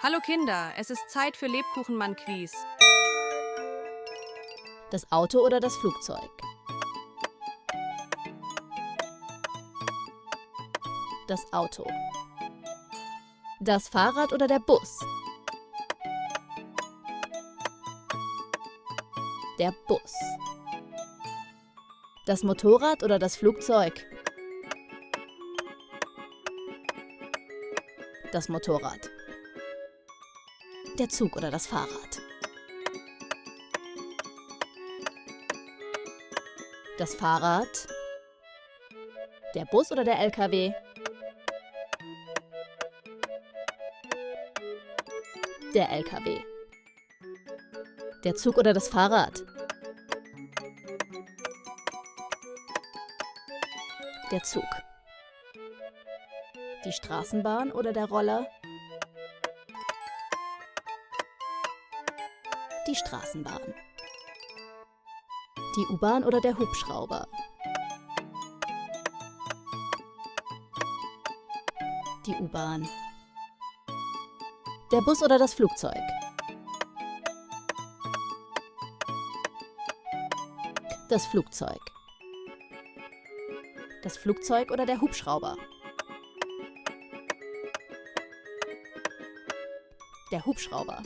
Hallo Kinder, es ist Zeit für Lebkuchenmann-Quiz. Das Auto oder das Flugzeug? Das Auto. Das Fahrrad oder der Bus? Der Bus. Das Motorrad oder das Flugzeug? Das Motorrad. Der Zug oder das Fahrrad? Das Fahrrad? Der Bus oder der LKW? Der LKW. Der Zug oder das Fahrrad? Der Zug. Die Straßenbahn oder der Roller? Die Straßenbahn. Die U-Bahn oder der Hubschrauber? Die U-Bahn. Der Bus oder das Flugzeug? Das Flugzeug. Das Flugzeug oder der Hubschrauber? Der Hubschrauber.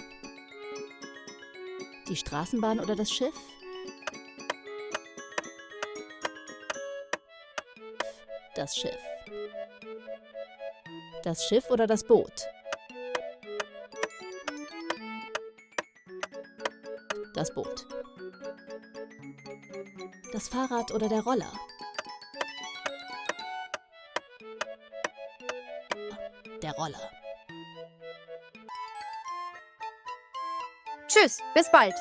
Die Straßenbahn oder das Schiff? Das Schiff. Das Schiff oder das Boot? Das Boot. Das Fahrrad oder der Roller? Der Roller. Tschüss, bis bald.